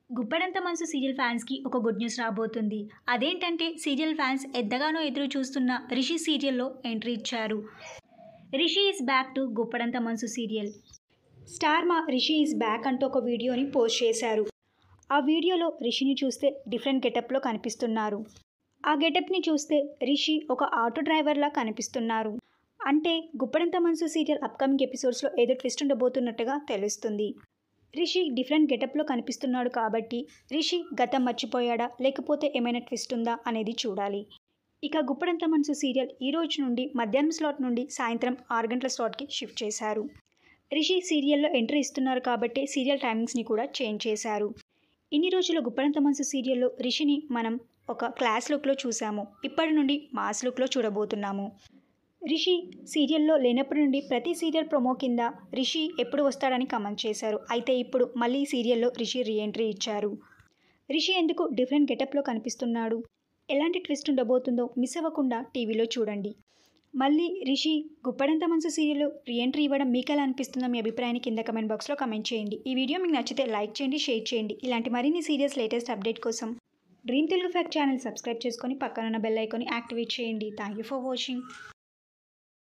గుప్పడంత మనసు సీరియల్ ఫ్యాన్స్కి ఒక గుడ్ న్యూస్ రాబోతుంది. అదేంటంటే సీరియల్ ఫ్యాన్స్ ఎంతగానో ఎదురు చూస్తున్న రిషి సీరియల్లో ఎంట్రీ ఇచ్చారు. Rishi is back to Guppedantha మనసు సీరియల్. స్టార్ మా రిషి ఈజ్ బ్యాక్ అంటూ ఒక వీడియోని పోస్ట్ చేశారు. ఆ వీడియోలో రిషిని చూస్తే డిఫరెంట్ గెటప్లో కనిపిస్తున్నారు. ఆ గెటప్ని చూస్తే రిషి ఒక ఆటో డ్రైవర్లా కనిపిస్తున్నారు. అంటే గుప్పడంత మనసు సీరియల్ అప్కమింగ్ ఎపిసోడ్స్లో ఏదో ట్విస్ట్ ఉండబోతున్నట్టుగా తెలుస్తుంది. రిషి డిఫరెంట్ గెటప్లో కనిపిస్తున్నాడు కాబట్టి రిషి గతం మర్చిపోయాడా లేకపోతే ఏమైనా ట్విస్ట్ ఉందా అనేది చూడాలి. ఇక గుప్పడంత మనసు సీరియల్ ఈ రోజు నుండి మధ్యాహ్నం స్లాట్ నుండి సాయంత్రం 6 గంటల స్లాట్కి షిఫ్ట్ చేశారు. రిషి సీరియల్లో ఎంట్రీ ఇస్తున్నారు కాబట్టి సీరియల్ టైమింగ్స్ని కూడా చేంజ్ చేశారు. ఇన్ని రోజులు గుప్పడంత మనసు సీరియల్లో రిషిని మనం ఒక క్లాస్ లుక్లో చూసాము. ఇప్పటి నుండి మాస్ లుక్లో చూడబోతున్నాము. రిషి సీరియల్లో లేనప్పటి నుండి ప్రతి సీరియల్ ప్రోమో కింద రిషి ఎప్పుడు వస్తాడని కమెంట్ చేశారు. అయితే ఇప్పుడు మళ్ళీ సీరియల్లో రిషి రీఎంట్రీ ఇచ్చారు. రిషి ఎందుకు డిఫరెంట్ గెటప్లో కనిపిస్తున్నాడు, ఎలాంటి ట్విస్ట్ ఉండబోతుందో మిస్ అవ్వకుండా టీవీలో చూడండి. మళ్ళీ రిషి గుప్పడంత మనసు సీరియల్లో రీఎంట్రీ ఇవ్వడం మీకు ఎలా అనిపిస్తుందో మీ అభిప్రాయాన్ని కింద కమెంట్ బాక్స్లో కమెంట్ చేయండి. ఈ వీడియో మీకు నచ్చితే లైక్ చేయండి, షేర్ చేయండి. ఇలాంటి మరిన్ని సీరియల్స్ లేటెస్ట్ అప్డేట్ కోసం dream Telugu fact channel subscribe చేసుకొని పక్కనున్న బెల్ ఐకాన్ని యాక్టివేట్ చేయండి. Thank you for watching.